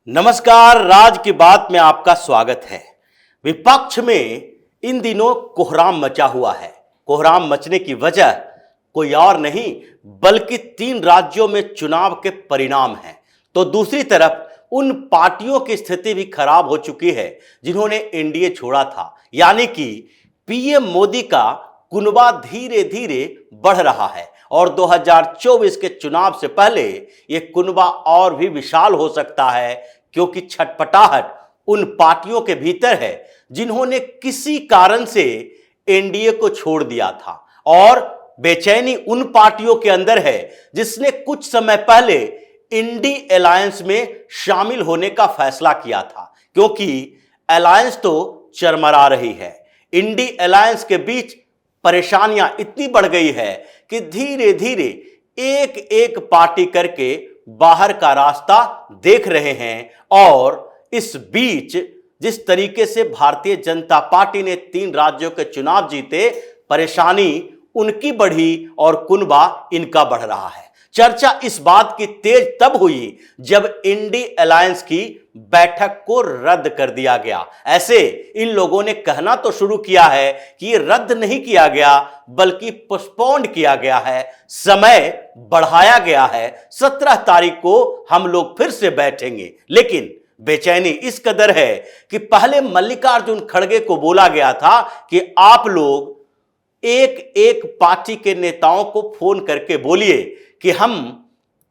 नमस्कार, राज की बात में आपका स्वागत है। विपक्ष में इन दिनों कोहराम मचा हुआ है। कोहराम मचने की वजह कोई और नहीं बल्कि 3 राज्यों में चुनाव के परिणाम हैं। तो दूसरी तरफ उन पार्टियों की स्थिति भी खराब हो चुकी है जिन्होंने एनडीए छोड़ा था, यानी कि पीएम मोदी का कुनबा धीरे धीरे बढ़ रहा है और 2024 के चुनाव से पहले यह कुनबा और भी विशाल हो सकता है, क्योंकि छटपटाहट उन पार्टियों के भीतर है जिन्होंने किसी कारण से एनडीए को छोड़ दिया था, और बेचैनी उन पार्टियों के अंदर है जिसने कुछ समय पहले इंडी अलायंस में शामिल होने का फैसला किया था, क्योंकि अलायंस तो चरमरा रही है। इंडी अलायंस के बीच परेशानियां इतनी बढ़ गई है कि धीरे धीरे एक एक पार्टी करके बाहर का रास्ता देख रहे हैं। और इस बीच जिस तरीके से भारतीय जनता पार्टी ने 3 राज्यों के चुनाव जीते, परेशानी उनकी बढ़ी और कुनबा इनका बढ़ रहा है। चर्चा इस बात की तेज तब हुई जब इंडी अलायंस की बैठक को रद्द कर दिया गया। ऐसे इन लोगों ने कहना तो शुरू किया है कि ये रद्द नहीं किया गया बल्कि पोस्टपोन्ड किया गया है, समय बढ़ाया गया है, 17 तारीख को हम लोग फिर से बैठेंगे। लेकिन बेचैनी इस कदर है कि पहले मल्लिकार्जुन खड़गे को बोला गया था कि आप लोग एक एक पार्टी के नेताओं को फोन करके बोलिए कि हम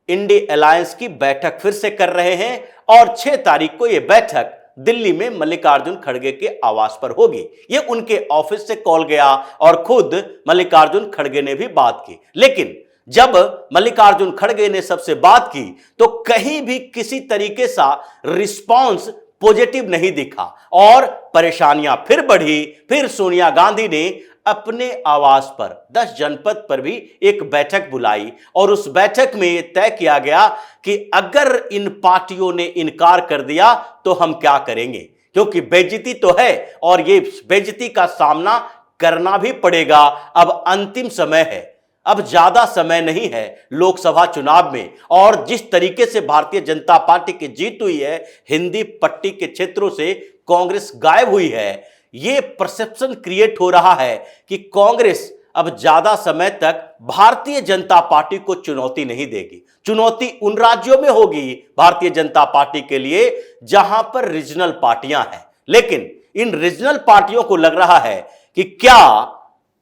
इंडी अलायंस की बैठक फिर से कर रहे हैं और 6 तारीख को यह बैठक दिल्ली में मल्लिकार्जुन खड़गे के आवास पर होगी। यह उनके ऑफिस से कॉल गया और खुद मल्लिकार्जुन खड़गे ने भी बात की। लेकिन जब मल्लिकार्जुन खड़गे ने सबसे बात की तो कहीं भी किसी तरीके सा रिस्पांस पॉजिटिव नहीं दिखा और परेशानियां फिर बढ़ी। फिर सोनिया गांधी ने अपने आवास पर 10 जनपद पर भी एक बैठक बुलाई और उस बैठक में यह तय किया गया कि अगर इन पार्टियों ने इनकार कर दिया तो हम क्या करेंगे, क्योंकि बेइज्जती तो है और ये बेइज्जती का सामना करना भी पड़ेगा। अब अंतिम समय है, अब ज्यादा समय नहीं है लोकसभा चुनाव में, और जिस तरीके से भारतीय जनता पार्टी की जीत हुई है, हिंदी पट्टी के क्षेत्रों से कांग्रेस गायब हुई है, ये परसेप्शन क्रिएट हो रहा है कि कांग्रेस अब ज्यादा समय तक भारतीय जनता पार्टी को चुनौती नहीं देगी। चुनौती उन राज्यों में होगी भारतीय जनता पार्टी के लिए जहां पर रीजनल पार्टियां हैं। लेकिन इन रीजनल पार्टियों को लग रहा है कि क्या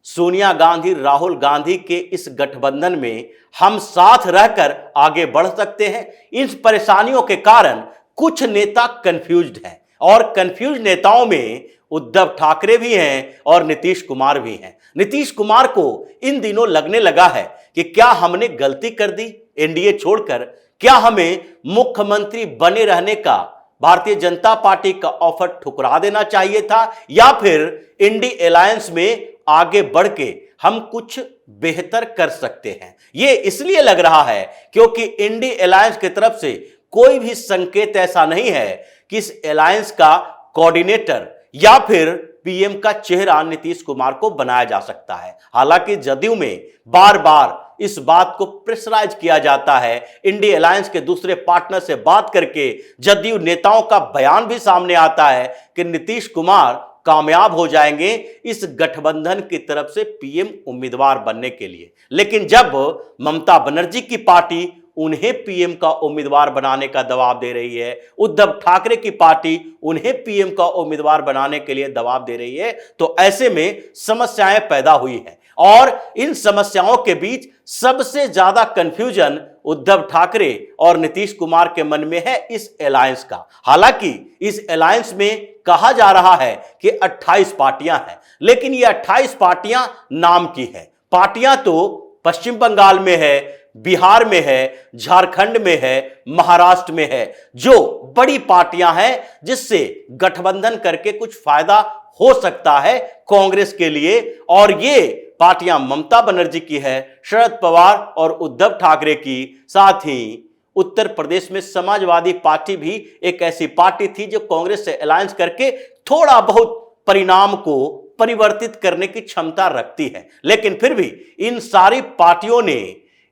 सोनिया गांधी, राहुल गांधी के इस गठबंधन में हम साथ रहकर आगे बढ़ सकते हैं। इन परेशानियों के कारण कुछ नेता कंफ्यूज्ड हैं और कंफ्यूज नेताओं में उद्धव ठाकरे भी हैं और नीतीश कुमार भी हैं। नीतीश कुमार को इन दिनों लगने लगा है कि क्या हमने गलती कर दी एनडीए छोड़कर, क्या हमें मुख्यमंत्री बने रहने का भारतीय जनता पार्टी का ऑफर ठुकरा देना चाहिए था, या फिर इंडी अलायंस में आगे बढ़ के हम कुछ बेहतर कर सकते हैं। ये इसलिए लग रहा है क्योंकि इंडी अलायंस की तरफ से कोई भी संकेत ऐसा नहीं है कि इस अलायंस का कोऑर्डिनेटर या फिर पीएम का चेहरा नीतीश कुमार को बनाया जा सकता है। हालांकि जदयू में बार बार इस बात को प्रेशराइज किया जाता है, इंडी अलायंस के दूसरे पार्टनर से बात करके जदयू नेताओं का बयान भी सामने आता है कि नीतीश कुमार कामयाब हो जाएंगे इस गठबंधन की तरफ से पीएम उम्मीदवार बनने के लिए। लेकिन जब ममता बनर्जी की पार्टी उन्हें पीएम का उम्मीदवार बनाने का दबाव दे रही है, उद्धव ठाकरे की पार्टी उन्हें पीएम का उम्मीदवार बनाने के लिए दबाव दे रही है, तो ऐसे में समस्याएं पैदा हुई हैं। और इन समस्याओं के बीच सबसे ज्यादा कंफ्यूजन उद्धव ठाकरे और नीतीश कुमार के मन में है इस अलायंस का। हालांकि इस अलायंस में कहा जा रहा है कि 28 पार्टियां हैं, लेकिन ये 28 पार्टियां नाम की है। पार्टियां तो पश्चिम बंगाल में है, बिहार में है, झारखंड में है, महाराष्ट्र में है, जो बड़ी पार्टियां हैं जिससे गठबंधन करके कुछ फायदा हो सकता है कांग्रेस के लिए। और ये पार्टियां ममता बनर्जी की है, शरद पवार और उद्धव ठाकरे की, साथ ही उत्तर प्रदेश में समाजवादी पार्टी भी एक ऐसी पार्टी थी जो कांग्रेस से अलायंस करके थोड़ा बहुत परिणाम को परिवर्तित करने की क्षमता रखती है। लेकिन फिर भी इन सारी पार्टियों ने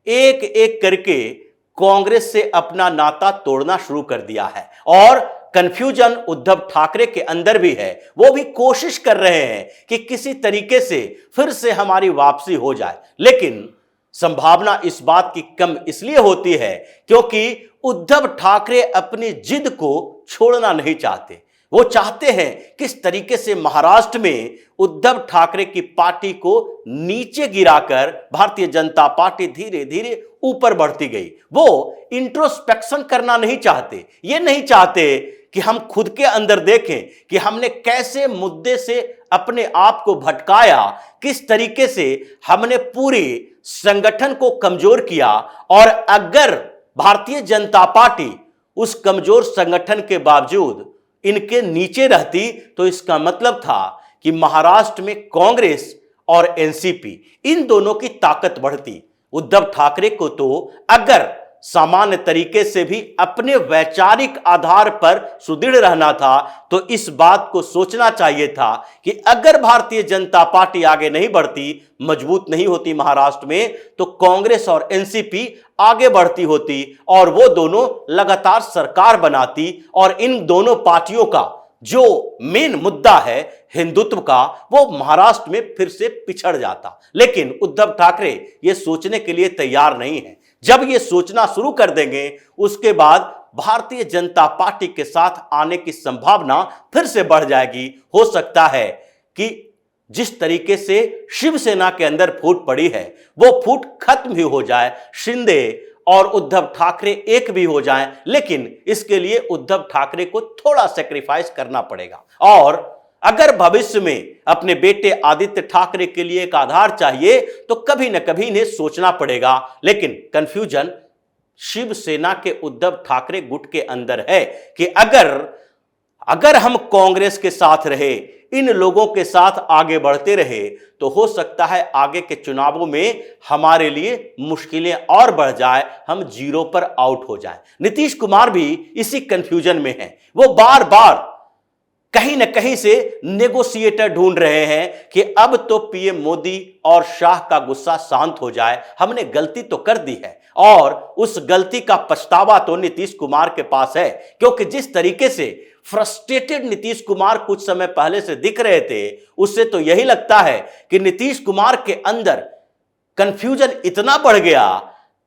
एक एक करके कांग्रेस से अपना नाता तोड़ना शुरू कर दिया है और कंफ्यूजन उद्धव ठाकरे के अंदर भी है। वो भी कोशिश कर रहे हैं कि किसी तरीके से फिर से हमारी वापसी हो जाए, लेकिन संभावना इस बात की कम इसलिए होती है क्योंकि उद्धव ठाकरे अपनी जिद को छोड़ना नहीं चाहते। वो चाहते हैं किस तरीके से महाराष्ट्र में उद्धव ठाकरे की पार्टी को नीचे गिराकर भारतीय जनता पार्टी धीरे धीरे ऊपर बढ़ती गई। वो इंट्रोस्पेक्शन करना नहीं चाहते। ये नहीं चाहते कि हम खुद के अंदर देखें कि हमने कैसे मुद्दे से अपने आप को भटकाया, किस तरीके से हमने पूरे संगठन को कमजोर किया, और अगर भारतीय जनता पार्टी उस कमजोर संगठन के बावजूद इनके नीचे रहती तो इसका मतलब था कि महाराष्ट्र में कांग्रेस और एनसीपी इन दोनों की ताकत बढ़ती। उद्धव ठाकरे को तो अगर सामान्य तरीके से भी अपने वैचारिक आधार पर सुदृढ़ रहना था तो इस बात को सोचना चाहिए था कि अगर भारतीय जनता पार्टी आगे नहीं बढ़ती, मजबूत नहीं होती महाराष्ट्र में, तो कांग्रेस और एनसीपी आगे बढ़ती होती और वो दोनों लगातार सरकार बनाती और इन दोनों पार्टियों का जो मेन मुद्दा है हिंदुत्व का, वो महाराष्ट्र में फिर से पिछड़ जाता। लेकिन उद्धव ठाकरे ये सोचने के लिए तैयार नहीं है। जब ये सोचना शुरू कर देंगे उसके बाद भारतीय जनता पार्टी के साथ आने की संभावना फिर से बढ़ जाएगी। हो सकता है कि जिस तरीके से शिवसेना के अंदर फूट पड़ी है वो फूट खत्म भी हो जाए, शिंदे और उद्धव ठाकरे एक भी हो जाएं, लेकिन इसके लिए उद्धव ठाकरे को थोड़ा सेक्रीफाइस करना पड़ेगा। और अगर भविष्य में अपने बेटे आदित्य ठाकरे के लिए एक आधार चाहिए तो कभी न कभी इन्हें सोचना पड़ेगा। लेकिन कंफ्यूजन शिवसेना के उद्धव ठाकरे गुट के अंदर है कि अगर हम कांग्रेस के साथ रहे, इन लोगों के साथ आगे बढ़ते रहे, तो हो सकता है आगे के चुनावों में हमारे लिए मुश्किलें और बढ़ जाए, हम जीरो पर आउट हो जाएं। नीतीश कुमार भी इसी कंफ्यूजन में हैं। वो बार बार कहीं न कहीं से नेगोशिएटर ढूंढ रहे हैं कि अब तो पीएम मोदी और शाह का गुस्सा शांत हो जाए, हमने गलती तो कर दी है और उस गलती का पछतावा तो नीतीश कुमार के पास है। क्योंकि जिस तरीके से फ्रस्ट्रेटेड नीतीश कुमार कुछ समय पहले से दिख रहे थे, उससे तो यही लगता है कि नीतीश कुमार के अंदर कंफ्यूजन इतना बढ़ गया,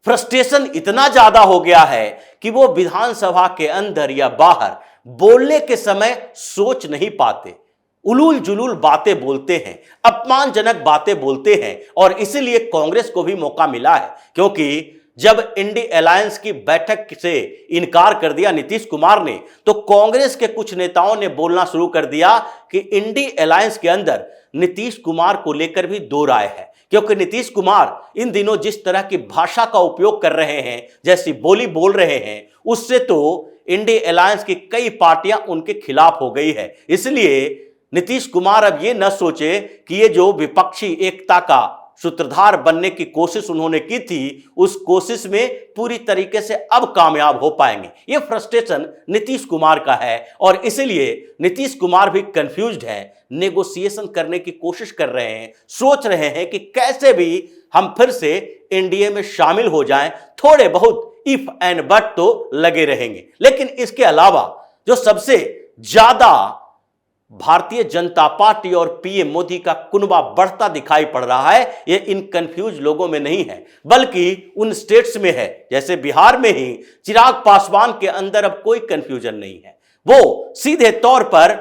फ्रस्ट्रेशन इतना ज्यादा हो गया है कि वो विधानसभा के अंदर या बाहर बोलने के समय सोच नहीं पाते, उलूल जुलूल बातें बोलते हैं, अपमानजनक बातें बोलते हैं। और इसीलिए कांग्रेस को भी मौका मिला है, क्योंकि जब इंडी अलायंस की बैठक से इनकार कर दिया नीतीश कुमार ने, तो कांग्रेस के कुछ नेताओं ने बोलना शुरू कर दिया कि इंडी अलायंस के अंदर नीतीश कुमार को लेकर भी दो राय है। क्योंकि नीतीश कुमार इन दिनों जिस तरह की भाषा का उपयोग कर रहे हैं, जैसी बोली बोल रहे हैं, उससे तो इंडी अलायंस की कई पार्टियां उनके खिलाफ हो गई है। इसलिए नीतीश कुमार अब ये न सोचे कि ये जो विपक्षी एकता का सूत्रधार बनने की कोशिश उन्होंने की थी, उस कोशिश में पूरी तरीके से अब कामयाब हो पाएंगे। ये फ्रस्ट्रेशन नीतीश कुमार का है और इसलिए नीतीश कुमार भी कंफ्यूज्ड है, नेगोशिएशन करने की कोशिश कर रहे हैं, सोच रहे हैं कि कैसे भी हम फिर से एनडीए में शामिल हो जाएं। थोड़े बहुत इफ एंड बट तो लगे रहेंगे, लेकिन इसके अलावा जो सबसे ज्यादा भारतीय जनता पार्टी और पीएम मोदी का कुनबा बढ़ता दिखाई पड़ रहा है, ये इन कंफ्यूज लोगों में नहीं है, बल्कि उन स्टेट्स में है। जैसे बिहार में ही चिराग पासवान के अंदर अब कोई कंफ्यूजन नहीं है, वो सीधे तौर पर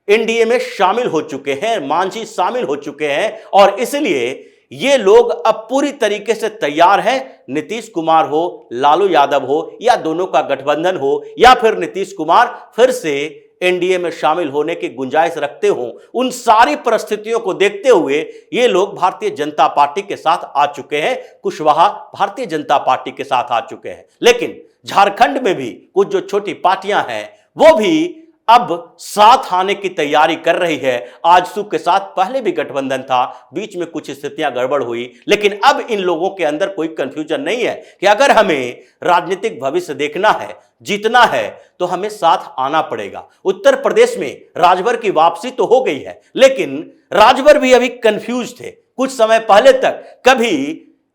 एनडीए में शामिल हो चुके हैं, मांझी शामिल हो चुके हैं और इसलिए ये लोग अब पूरी तरीके से तैयार हैं। नीतीश कुमार हो, लालू यादव हो या दोनों का गठबंधन हो, या फिर नीतीश कुमार फिर से एनडीए में शामिल होने की गुंजाइश रखते हो, उन सारी परिस्थितियों को देखते हुए ये लोग भारतीय जनता पार्टी के साथ आ चुके हैं। कुशवाहा भारतीय जनता पार्टी के साथ आ चुके हैं। लेकिन झारखंड में भी कुछ जो छोटी पार्टियां हैं वो भी अब साथ आने की तैयारी कर रही है। आजसू के साथ पहले भी गठबंधन था, बीच में कुछ स्थितियां गड़बड़ हुई, लेकिन अब इन लोगों के अंदर कोई कंफ्यूजन नहीं है कि अगर हमें राजनीतिक भविष्य देखना है, जीतना है, तो हमें साथ आना पड़ेगा। उत्तर प्रदेश में राजभर की वापसी तो हो गई है, लेकिन राजभर भी अभी कंफ्यूज थे। कुछ समय पहले तक कभी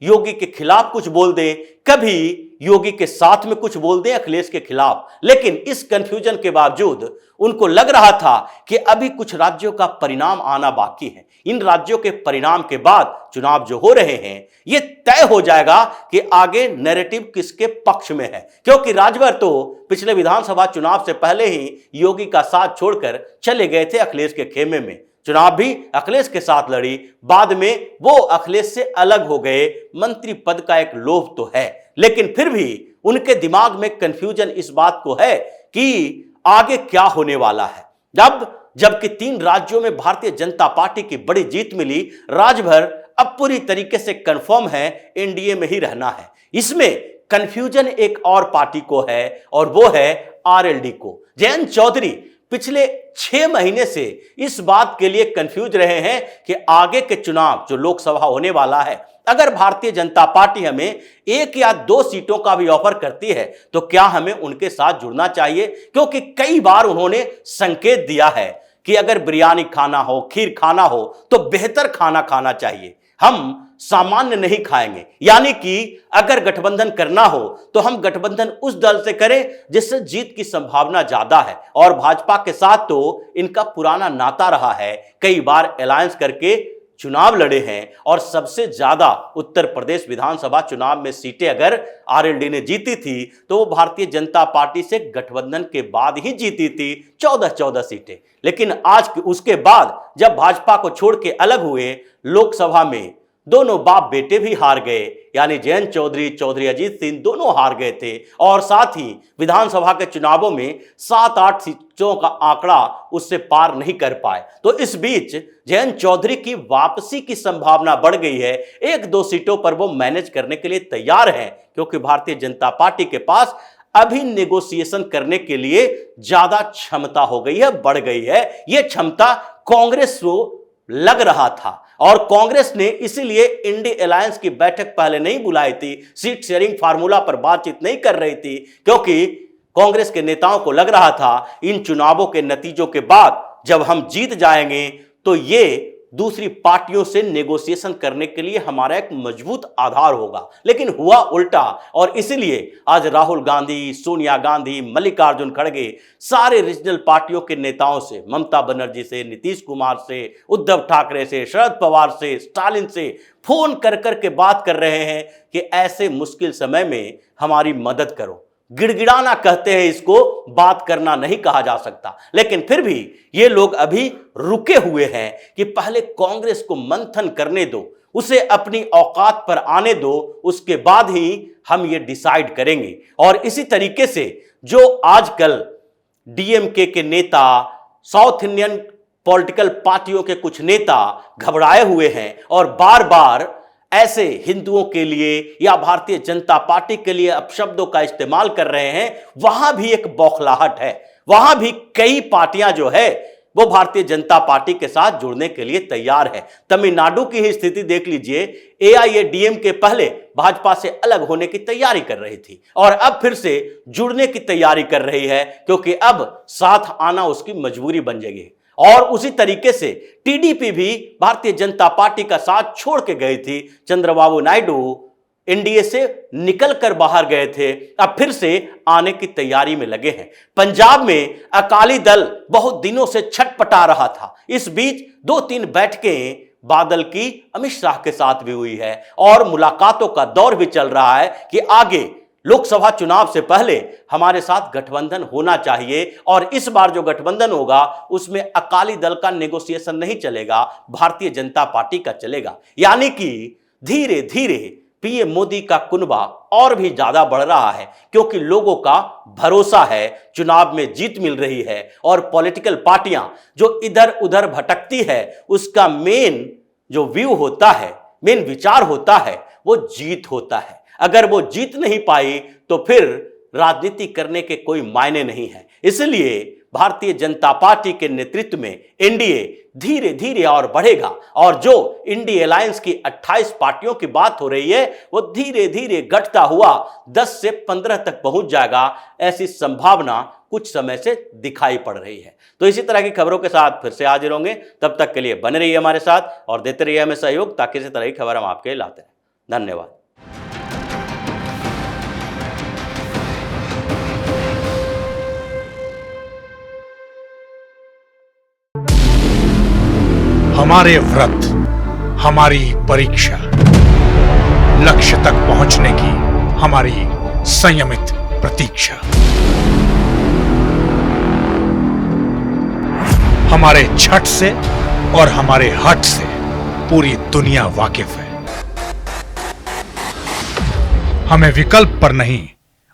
योगी के खिलाफ कुछ बोल दें, कभी योगी के साथ में कुछ बोल दें अखिलेश के खिलाफ। लेकिन इस कंफ्यूजन के बावजूद उनको लग रहा था कि अभी कुछ राज्यों का परिणाम आना बाकी है। इन राज्यों के परिणाम के बाद चुनाव जो हो रहे हैं ये तय हो जाएगा कि आगे नैरेटिव किसके पक्ष में है, क्योंकि राजभर तो पिछले विधानसभा चुनाव से पहले ही योगी का साथ छोड़कर चले गए थे अखिलेश के खेमे में। चुनाव भी अखिलेश के साथ लड़ी, बाद में वो अखिलेश से अलग हो गए। मंत्री पद का एक लोभ तो है, लेकिन फिर भी उनके दिमाग में कंफ्यूजन इस बात को है कि आगे क्या होने वाला है। जबकि 3 राज्यों में भारतीय जनता पार्टी की बड़ी जीत मिली, राजभर अब पूरी तरीके से कंफर्म है एनडीए में ही रहना है। इसमें कंफ्यूजन एक और पार्टी को है और वो है आरएलडी को। जयंत चौधरी पिछले 6 महीने से इस बात के लिए कंफ्यूज रहे हैं कि आगे के चुनाव जो लोकसभा होने वाला है, अगर भारतीय जनता पार्टी हमें 1 या 2 सीटों का भी ऑफर करती है तो क्या हमें उनके साथ जुड़ना चाहिए, क्योंकि कई बार उन्होंने संकेत दिया है कि अगर बिरयानी खाना हो, खीर खाना हो तो बेहतर खाना खाना चाहिए, हम सामान्य नहीं खाएंगे। यानी कि अगर गठबंधन करना हो तो हम गठबंधन उस दल से करें जिससे जीत की संभावना ज्यादा है। और भाजपा के साथ तो इनका पुराना नाता रहा है, कई बार अलायंस करके चुनाव लड़े हैं और सबसे ज्यादा उत्तर प्रदेश विधानसभा चुनाव में सीटें अगर आरएलडी ने जीती थी तो वो भारतीय जनता पार्टी से गठबंधन के बाद ही जीती थी, 14 सीटें। लेकिन आज उसके बाद जब भाजपा को छोड़ के अलग हुए, लोकसभा में दोनों बाप बेटे भी हार गए, यानी जयंत चौधरी, चौधरी अजीत सिंह दोनों हार गए थे। और साथ ही विधानसभा के चुनावों में 7-8 सीटों का आंकड़ा उससे पार नहीं कर पाए। तो इस बीच जयंत चौधरी की वापसी की संभावना बढ़ गई है। 1-2 सीटों पर वो मैनेज करने के लिए तैयार हैं, क्योंकि भारतीय जनता पार्टी के पास अभी नेगोशिएशन करने के लिए ज्यादा क्षमता हो गई है, बढ़ गई है। यह क्षमता कांग्रेस को लग रहा था और कांग्रेस ने इसीलिए इंडी अलायंस की बैठक पहले नहीं बुलाई थी, सीट शेयरिंग फार्मूला पर बातचीत नहीं कर रही थी, क्योंकि कांग्रेस के नेताओं को लग रहा था इन चुनावों के नतीजों के बाद जब हम जीत जाएंगे तो ये दूसरी पार्टियों से नेगोशिएशन करने के लिए हमारा एक मजबूत आधार होगा। लेकिन हुआ उल्टा, और इसीलिए आज राहुल गांधी, सोनिया गांधी, मल्लिकार्जुन खड़गे सारे रीजनल पार्टियों के नेताओं से, ममता बनर्जी से, नीतीश कुमार से, उद्धव ठाकरे से, शरद पवार से, स्टालिन से फोन कर कर के बात कर रहे हैं कि ऐसे मुश्किल समय में हमारी मदद करो। गिड़गिड़ाना कहते हैं इसको, बात करना नहीं कहा जा सकता। लेकिन फिर भी ये लोग अभी रुके हुए हैं कि पहले कांग्रेस को मंथन करने दो, उसे अपनी औकात पर आने दो, उसके बाद ही हम ये डिसाइड करेंगे। और इसी तरीके से जो आजकल डीएमके के नेता, साउथ इंडियन पॉलिटिकल पार्टियों के कुछ नेता घबराए हुए हैं और बार बार ऐसे हिंदुओं के लिए या भारतीय जनता पार्टी के लिए अपशब्दों का इस्तेमाल कर रहे हैं, वहां भी एक बौखलाहट है। वहां भी कई पार्टियां जो है वो भारतीय जनता पार्टी के साथ जुड़ने के लिए तैयार है। तमिलनाडु की ही स्थिति देख लीजिए, एआईएडीएमके पहले भाजपा से अलग होने की तैयारी कर रही थी और अब फिर से जुड़ने की तैयारी कर रही है, क्योंकि अब साथ आना उसकी मजबूरी बन जाएगी। और उसी तरीके से टीडीपी भी भारतीय जनता पार्टी का साथ छोड़ के गई थी। चंद्रबाबू नायडू एनडीए से निकलकर बाहर गए थे, अब फिर से आने की तैयारी में लगे हैं। पंजाब में अकाली दल बहुत दिनों से छटपटा रहा था। इस बीच 2-3 बैठकें बादल की अमित शाह के साथ भी हुई है और मुलाकातों का दौर भी चल रहा है कि आगे लोकसभा चुनाव से पहले हमारे साथ गठबंधन होना चाहिए। और इस बार जो गठबंधन होगा उसमें अकाली दल का नेगोशिएशन नहीं चलेगा, भारतीय जनता पार्टी का चलेगा। यानी कि धीरे धीरे पीएम मोदी का कुनबा और भी ज्यादा बढ़ रहा है, क्योंकि लोगों का भरोसा है, चुनाव में जीत मिल रही है और पॉलिटिकल पार्टियां जो इधर उधर भटकती है उसका मेन जो व्यू होता है, मेन विचार होता है, वो जीत होता है। अगर वो जीत नहीं पाई तो फिर राजनीति करने के कोई मायने नहीं है। इसलिए भारतीय जनता पार्टी के नेतृत्व में एनडीए धीरे धीरे और बढ़ेगा और जो इंडी अलायंस की 28 पार्टियों की बात हो रही है वो धीरे धीरे घटता हुआ 10 से 15 तक पहुंच जाएगा, ऐसी संभावना कुछ समय से दिखाई पड़ रही है। तो इसी तरह की खबरों के साथ फिर से हाजिर होंगे, तब तक के लिए बने रहिए हमारे साथ और देते रहिए हमें सहयोग, ताकि इसी तरह की खबर हम आपके लाते हैं। धन्यवाद। हमारे व्रत, हमारी परीक्षा, लक्ष्य तक पहुंचने की हमारी संयमित प्रतीक्षा। हमारे छठ से और हमारे हठ से पूरी दुनिया वाकिफ है। हमें विकल्प पर नहीं,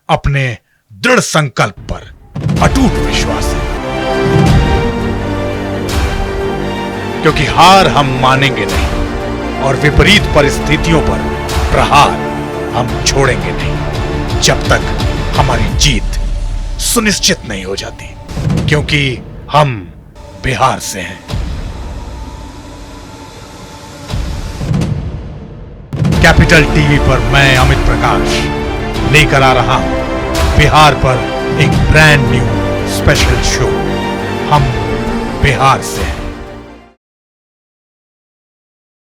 अपने दृढ़ संकल्प पर अटूट विश्वास है, क्योंकि हार हम मानेंगे नहीं और विपरीत परिस्थितियों पर प्रहार हम छोड़ेंगे नहीं, जब तक हमारी जीत सुनिश्चित नहीं हो जाती, क्योंकि हम बिहार से हैं। कैपिटल टीवी पर मैं अमित प्रकाश लेकर आ रहा हूं बिहार पर एक ब्रांड न्यू स्पेशल शो, हम बिहार से हैं।